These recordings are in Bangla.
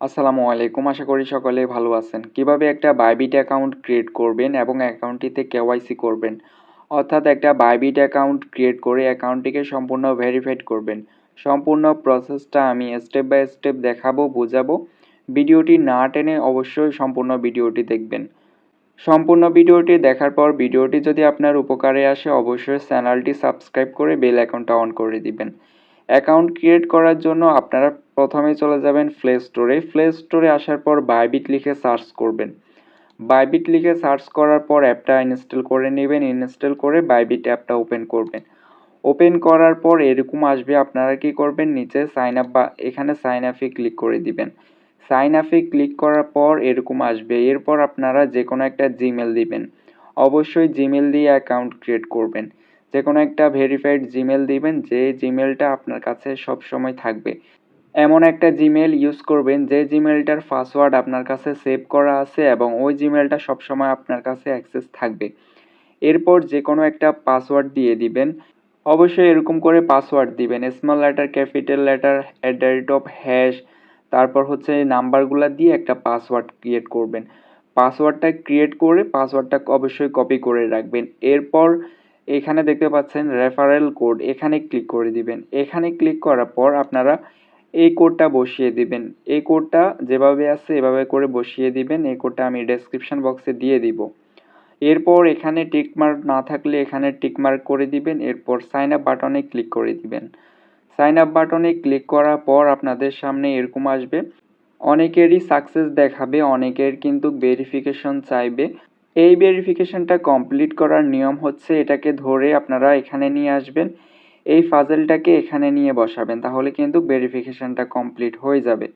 আসসালামু আলাইকুম। আশা করি সকলে ভালো আছেন। কিভাবে একটা বাইবিট অ্যাকাউন্ট ক্রিয়েট করবেন এবং অ্যাকাউন্টটিতে কেওয়াইসি করবেন। অর্থাৎ একটা বাইবিট অ্যাকাউন্ট ক্রিয়েট করে অ্যাকাউন্টটিকে সম্পূর্ণ ভেরিফাইড করবেন। সম্পূর্ণ প্রসেসটা আমি স্টেপ বাই স্টেপ দেখাবো, বোঝাবো। ভিডিওটি না টেনে অবশ্যই সম্পূর্ণ ভিডিওটি দেখবেন। সম্পূর্ণ ভিডিওটি দেখার পর ভিডিওটি যদি আপনার উপকারে আসে অবশ্যই চ্যানেলটি সাবস্ক্রাইব করে বেল আইকনটা অন করে দিবেন। অ্যাকাউন্ট ক্রিয়েট করার জন্য আপনারা প্রথমে চলে যাবেন প্লে স্টোরে। প্লে স্টোরে আসার পর বাইবিট লিখে সার্চ করবেন। বাইবিট লিখে সার্চ করার পর অ্যাপটা ইনস্টল করে নেবেন। ইনস্টল করে বাইবিট অ্যাপটা ওপেন করবেন। ওপেন করার পর এরকম আসবে, আপনারা কি করবেন, নিচে সাইন আপ বা এখানে সাইন আপে ক্লিক করে দিবেন। সাইন আপে ক্লিক করার পর এরকম আসবে। এরপর আপনারা যে কোনো একটা জিমেল দিবেন। অবশ্যই জিমেল দিয়ে অ্যাকাউন্ট ক্রিয়েট করবেন। যে কোনো একটা ভেরিফাইড জিমেল দিবেন, যে জিমেলটা আপনার কাছে সব সময় থাকবে। এমন একটা জিমেল ইউজ করবেন যে জিমেলটার পাসওয়ার্ড আপনার কাছে সেভ করা আছে এবং ওই জিমেলটা সবসময় আপনার কাছে অ্যাক্সেস থাকবে। এরপর যে কোনো একটা পাসওয়ার্ড দিয়ে দিবেন। অবশ্যই এরকম করে পাসওয়ার্ড দিবেন, স্মল লেটার, ক্যাপিটাল লেটার, @, তারপর হচ্ছে নাম্বারগুলো দিয়ে একটা পাসওয়ার্ড ক্রিয়েট করবেন। পাসওয়ার্ডটা ক্রিয়েট করে পাসওয়ার্ডটা অবশ্যই কপি করে রাখবেন। এরপর এখানে দেখতে পাচ্ছেন রেফারেল কোড, এখানে ক্লিক করে দিবেন। এখানে ক্লিক করার পর আপনারা এই কোডটা বসিয়ে দিবেন। এই কোডটা যেভাবে আছে এভাবে করে বসিয়ে দিবেন। এই কোডটা আমি ডেসক্রিপশন বক্সে দিয়ে দিব। এরপর এখানে টিকমার্ক না থাকলে এখানে টিকমার্ক করে দিবেন। এরপর সাইন আপ বাটনে ক্লিক করে দিবেন। সাইন আপ বাটনে ক্লিক করার পর আপনাদের সামনে এরকম আসবে। অনেকেরই সাকসেস দেখাবে, অনেকের কিন্তু ভেরিফিকেশন চাইবে। এই ভেরিফিকেশনটা কমপ্লিট করার নিয়ম হচ্ছে এটাকে ধরে আপনারা এখানে নিয়ে আসবেন। এই ফাজেলটাকে এখানে নিয়ে বসাবেন, তাহলে কিন্তু ভেরিফিকেশনটা কমপ্লিট হয়ে যাবে।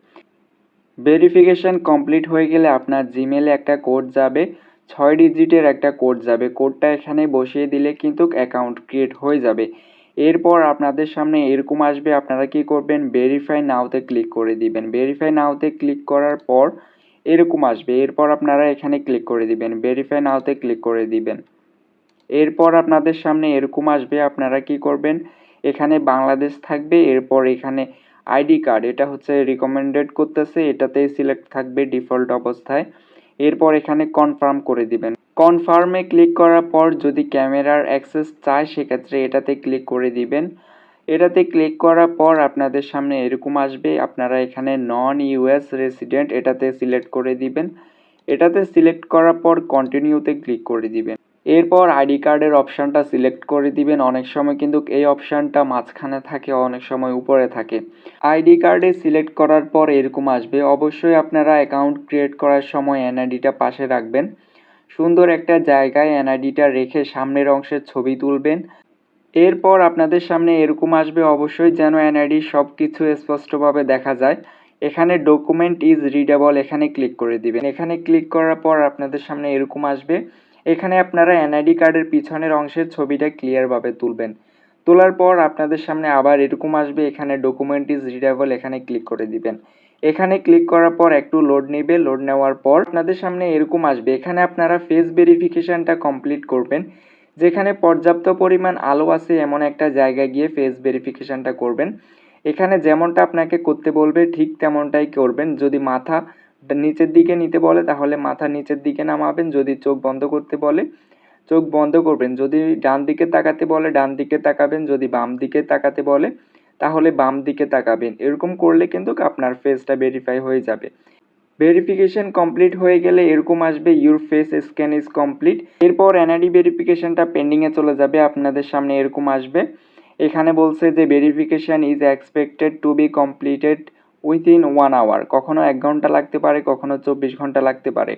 ভেরিফিকেশন কমপ্লিট হয়ে গেলে আপনার জিমেলে একটা কোড যাবে, 6 ডিজিটের একটা কোড যাবে। কোডটা এখানে বসিয়ে দিলে কিন্তু অ্যাকাউন্ট ক্রিয়েট হয়ে যাবে। এরপর আপনাদের সামনে এরকম আসবে, আপনারা কি করবেন, ভেরিফাই নাওতে ক্লিক করে দিবেন। ভেরিফাই নাওতে ক্লিক করার পর এরকম আসবে। এরপর আপনারা এখানে ক্লিক করে দিবেন, ভেরিফাই নাওতে ক্লিক করে দিবেন। এরপর আপনাদের সামনে এরকম আসবে, আপনারা কি করবেন, এখানে বাংলাদেশ থাকবে। এরপর এখানে আইডি কার্ড, এটা হচ্ছে রিকমেন্ডেড করতেছে, এটাতেই সিলেক্ট থাকবে ডিফল্ট অবস্থায়। এরপর এখানে কনফার্ম করে দিবেন। কনফার্মে ক্লিক করার পর যদি ক্যামেরার অ্যাক্সেস চায় সেক্ষেত্রে এটাতে ক্লিক করে দিবেন। এটাতে ক্লিক করার পর আপনাদের সামনে এরকম আসবে, আপনারা এখানে নন ইউএস রেসিডেন্ট এটাতে সিলেক্ট করে দিবেন। এটাতে সিলেক্ট করার পর কন্টিনিউতে ক্লিক করে দিবেন। এরপর আইডি কার্ডের অপশানটা সিলেক্ট করে দিবেন। অনেক সময় কিন্তু এই অপশানটা মাঝখানে থাকে, অনেক সময় উপরে থাকে। আইডি কার্ডে সিলেক্ট করার পর এরকম আসবে। অবশ্যই আপনারা অ্যাকাউন্ট ক্রিয়েট করার সময় এনআইডিটা পাশে রাখবেন। সুন্দর একটা জায়গায় এনআইডিটা রেখে সামনের অংশের ছবি তুলবেন। এরপর আপনাদের সামনে এরকম আসবে, অবশ্যই যেন এনআইডি সব কিছু স্পষ্টভাবে দেখা যায়। এখানে ডকুমেন্ট ইজ রিডেবল এখানে ক্লিক করে দিবেন। এখানে ক্লিক করার পর আপনাদের সামনে এরকম আসবে। এখানে আপনারা এনআইডি কার্ডের পিছনের অংশের ছবিটা ক্লিয়ারভাবে তুলবেন। তোলার পর আপনাদের সামনে আবার এরকম আসবে, এখানে ডকুমেন্ট ইজ রিডেবল এখানে ক্লিক করে দিবেন। এখানে ক্লিক করার পর একটু লোড নেবে। লোড নেওয়ার পর আপনাদের সামনে এরকম আসবে। এখানে আপনারা ফেস ভেরিফিকেশনটা কমপ্লিট করবেন। যেখানে পর্যাপ্ত পরিমাণ আলো আছে এমন একটা জায়গায় গিয়ে ফেস ভেরিফিকেশনটা করবেন। এখানে যেমনটা আপনাকে করতে বলবে ঠিক তেমনটাই করবেন। যদি মাথা নিচের দিকে নিতে বলে তাহলে মাথা নিচের দিকে নামাবেন। যদি চোখ বন্ধ করতে বলে চোখ বন্ধ করবেন। যদি ডান দিকে তাকাতে বলে ডান দিকে তাকাবেন। যদি বাম দিকে তাকাতে বলে তাহলে বাম দিকে তাকাবেন। এরকম করলে কিন্তু আপনার ফেসটা ভেরিফাই হয়ে যাবে। ভেরিফিকেশন কমপ্লিট হয়ে গেলে এরকম আসবে, your face scan is complete. এরপর এনআইডি ভেরিফিকেশনটা পেন্ডিংয়ে চলে যাবে। আপনাদের সামনে এরকম আসবে। এখানে বলছে যে verification is expected to be completed within 1 hour. কখনো 1 ঘন্টা লাগতে পারে, কখনো 24 ঘন্টা লাগতে পারে।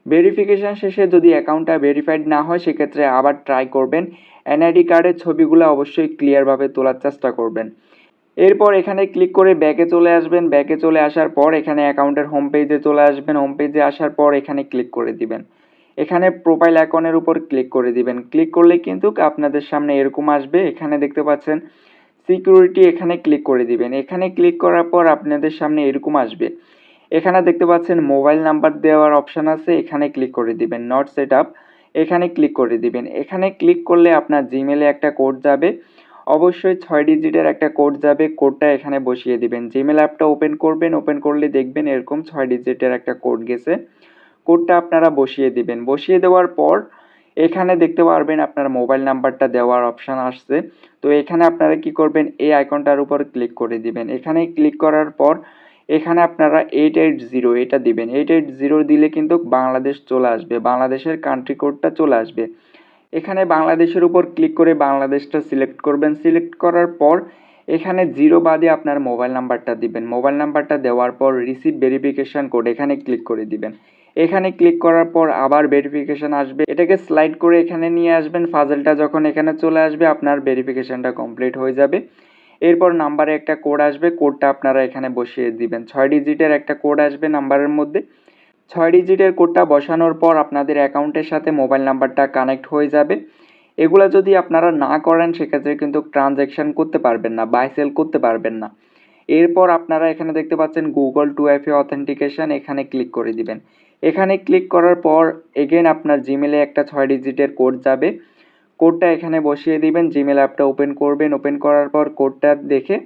ভেরিফিকেশন শেষে যদি অ্যাকাউন্টটা ভেরিফাইড না হয় সেক্ষেত্রে আবার ট্রাই করবেন। এনআইডি কার্ডের ছবিগুলো অবশ্যই ক্লিয়ারভাবে তোলার চেষ্টা করবেন। এরপর এখানে ক্লিক করে ব্যাকে চলে আসবেন। ব্যাকে চলে আসার পর এখানে অ্যাকাউন্টের হোম পেজে চলে আসবেন। হোম পেজে আসার পর এখানে ক্লিক করে দিবেন। এখানে প্রোফাইল আইকনের উপর ক্লিক করে দিবেন। ক্লিক করলে কিন্তু আপনাদের সামনে এরকম আসবে। এখানে দেখতে পাচ্ছেন সিকিউরিটি, এখানে ক্লিক করে দিবেন। এখানে ক্লিক করার পর আপনাদের সামনে এরকম আসবে। এখানে দেখতে পাচ্ছেন মোবাইল নাম্বার দেওয়ার অপশান আছে, এখানে ক্লিক করে দিবেন। নট সেট আপ এখানে ক্লিক করে দিবেন। এখানে ক্লিক করলে আপনার জিমেলে একটা কোড যাবে। অবশ্যই 6 ডিজিটের একটা কোড যাবে, কোডটা এখানে বসিয়ে দিবেন। জিমেল অ্যাপটা ওপেন করবেন, ওপেন করলে দেখবেন এরকম 6 ডিজিটের একটা কোড গেছে। কোডটা আপনারা বসিয়ে দিবেন। বসিয়ে দেওয়ার পর এখানে দেখতে পারবেন আপনার মোবাইল নাম্বারটা দেওয়ার অপশান আসছে। তো এখানে আপনারা কি করবেন, এই আইকনটার উপর ক্লিক করে দিবেন। এখানে ক্লিক করার পর এখানে আপনারা 880 এটা দিবেন। 880 দিলে কিন্তু বাংলাদেশ চলে আসবে, বাংলাদেশের কান্ট্রি কোডটা চলে আসবে। এখানে বাংলাদেশের উপর ক্লিক করে বাংলাদেশটা সিলেক্ট করবেন। সিলেক্ট করার পর এখানে 0 বাদে আপনার মোবাইল নাম্বারটা দিবেন। মোবাইল নাম্বারটা দেওয়ার পর রিসিভ ভেরিফিকেশন কোড এখানে ক্লিক করে দিবেন। এখানে ক্লিক করার পর আবার ভেরিফিকেশন আসবে, এটাকে স্লাইড করে এখানে নিয়ে আসবেন। ফাজলটা যখন এখানে চলে আসবে আপনার ভেরিফিকেশনটা কমপ্লিট হয়ে যাবে। এরপর নাম্বারে একটা কোড আসবে, কোডটা আপনারা এখানে বসিয়ে দিবেন। 6 ডিজিটের একটা কোড আসবে নাম্বারের মধ্যে। 6 ডিজিটের কোডটা বসানোর পর আপনাদের অ্যাকাউন্টের সাথে মোবাইল নাম্বারটা কানেক্ট হয়ে যাবে। এগুলা যদি আপনারা না করেন সেক্ষেত্রে কিন্তু ট্রানজ্যাকশন করতে পারবেন না, বাই সেল করতে পারবেন না। এরপর আপনারা এখানে দেখতে পাচ্ছেন গুগল 2FA অথেন্টিকেশন, এখানে ক্লিক করে দিবেন। এখানে ক্লিক করার পর এগেন আপনার জিমেলে একটা 6 ডিজিটের কোড যাবে, কোডটা এখানে বসিয়ে দিবেন। জিমেল অ্যাপটা ওপেন করবেন, ওপেন করার পর কোডটা দেখে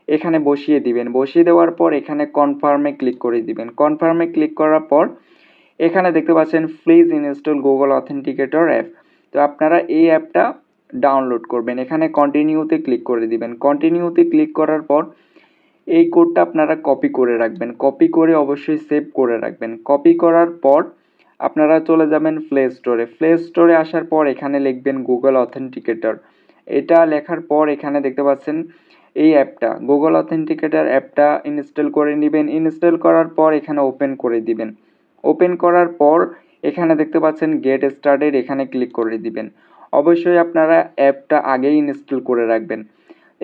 এখানে বসিয়ে দিবেন। বসিয়ে দেওয়ার পর এখানে কনফার্মে ক্লিক করে দিবেন। কনফার্মে ক্লিক করার পর এখানে দেখতে পাচ্ছেন please install Google authenticator app. তো আপনারা এই অ্যাপটা ডাউনলোড করবেন। এখানে কন্টিনিউতে ক্লিক করে দিবেন। কন্টিনিউতে ক্লিক করার পর এই কোডটা আপনারা কপি করে রাখবেন। কপি করে অবশ্যই সেভ করে রাখবেন। কপি করার পর আপনারা চলে যাবেন প্লে স্টোরে। প্লে স্টোরে আসার পর এখানে লিখবেন গুগল অথেন্টিকেটর। এটা লেখার পর এখানে দেখতে পাচ্ছেন এই অ্যাপটা গুগল অথেন্টিকেটর অ্যাপটা ইনস্টল করে নেবেন। ইনস্টল করার পর এখানে ওপেন করে দিবেন। ওপেন করার পর এখানে দেখতে পাচ্ছেন গেট স্টার্টেড, এখানে ক্লিক করে দিবেন। অবশ্যই আপনারা অ্যাপটা আগেই ইনস্টল করে রাখবেন।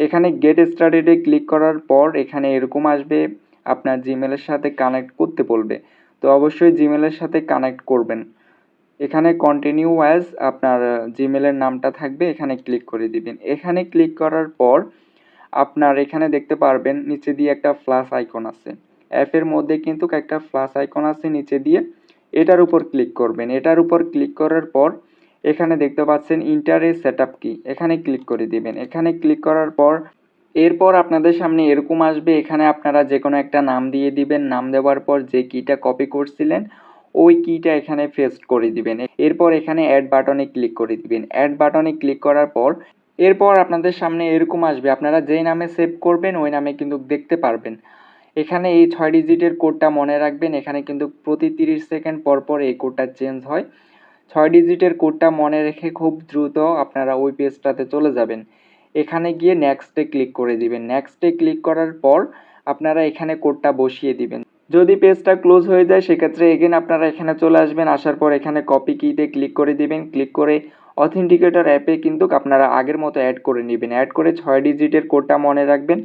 এখানে গেট স্টার্টেডে ক্লিক করার পর এখানে এরকম আসবে, আপনার জিমেলের সাথে কানেক্ট করতে বলবে। তো অবশ্যই জিমেলের সাথে কানেক্ট করবেন। এখানে কন্টিনিউ অ্যাজ আপনার জিমেলের নামটা থাকবে, এখানে ক্লিক করে দিবেন। এখানে ক্লিক করার পর আপনার এখানে দেখতে পারবেন নিচে দিয়ে একটা প্লাস আইকন আছে। অ্যাপের মধ্যে কিন্তু একটা প্লাস আইকন আছে নিচে দিয়ে, এটার উপর ক্লিক করবেন। এটার উপর ক্লিক করার পর এখানে দেখতে পাচ্ছেন ইন্টার এ সেটআপ কি, এখানে ক্লিক করে দিবেন। এখানে ক্লিক করার পর এরপর আপনাদের সামনে এরকম আসবে, এখানে আপনারা যে কোনো একটা নাম দিয়ে দিবেন। নাম দেওয়ার পর যে কিটা কপি করছিলেন ওই কিটা এখানে পেস্ট করে দিবেন। এরপর এখানে অ্যাড বাটনে ক্লিক করে দিবেন। অ্যাড বাটনে ক্লিক করার পর এরপর আপনাদের সামনে এরকম আসবে, আপনারা যেই নামে সেভ করবেন ওই নামে কিন্তু দেখতে পারবেন। এখানে এই 6 ডিজিটের কোডটা মনে রাখবেন। এখানে কিন্তু প্রতি 30 সেকেন্ড পর পর এই কোডটা চেঞ্জ হয়। 6 ডিজিটের কোডটা মনে রেখে খুব দ্রুত আপনারা ওই পেজটাতে চলে যাবেন। এখানে গিয়ে নেক্সটে ক্লিক করে দিবেন। নেক্সটে ক্লিক করার পর আপনারা এখানে কোডটা বসিয়ে দিবেন। যদি পেজটা ক্লোজ হয়ে যায় সেক্ষেত্রে এগেন আপনারা এখানে চলে আসবেন। আসার পর এখানে কপি কিতে ক্লিক করে দিবেন। ক্লিক করে অথেন্টিকেটর অ্যাপে কিন্তু আপনারা আগের মতো অ্যাড করে নেবেন। অ্যাড করে 6 ডিজিটের কোডটা মনে রাখবেন।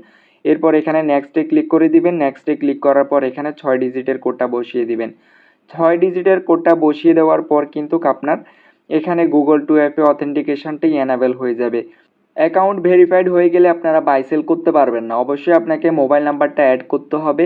এরপর এখানে নেক্সটে ক্লিক করে দিবেন। নেক্সটে ক্লিক করার পর এখানে 6 ডিজিটের কোডটা বসিয়ে দিবেন। 6 ডিজিটের কোডটা বসিয়ে দেওয়ার পর কিন্তু আপনার এখানে গুগল 2FA অথেন্টিকেশনটাই এনাবেল হয়ে যাবে। অ্যাকাউন্ট ভেরিফাইড হয়ে গেলে আপনারা বাই সেল করতে পারবেন না। অবশ্যই আপনাকে মোবাইল নাম্বারটা অ্যাড করতে হবে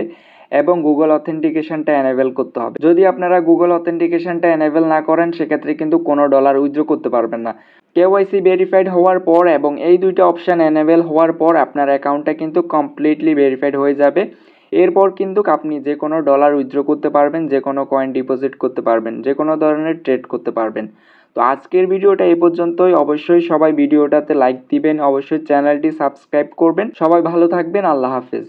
এবং গুগল অথেন্টিকেশনটা এনেবেল করতে হবে। যদি আপনারা গুগল অথেন্টিকেশনটা এনেবেল না করেন সেক্ষেত্রে কিন্তু কোনো ডলার উইথড্র করতে পারবেন না। কেওয়াইসি ভেরিফাইড হওয়ার পর এবং এই দুইটা অপশান এনেবেল হওয়ার পর আপনার অ্যাকাউন্টটা কিন্তু কমপ্লিটলি ভেরিফাইড হয়ে যাবে। এরপর কিন্তু আপনি যে কোনো ডলার উইথড্র করতে পারবেন, যে কোনো কয়েন ডিপোজিট করতে পারবেন, যে কোনো ধরনের ট্রেড করতে পারবেন। তো আজকের ভিডিওটা এই পর্যন্তই। অবশ্যই সবাই ভিডিওটাতে লাইক দিবেন, অবশ্যই চ্যানেলটি সাবস্ক্রাইব করবেন। সবাই ভালো থাকবেন, আল্লাহ হাফেজ।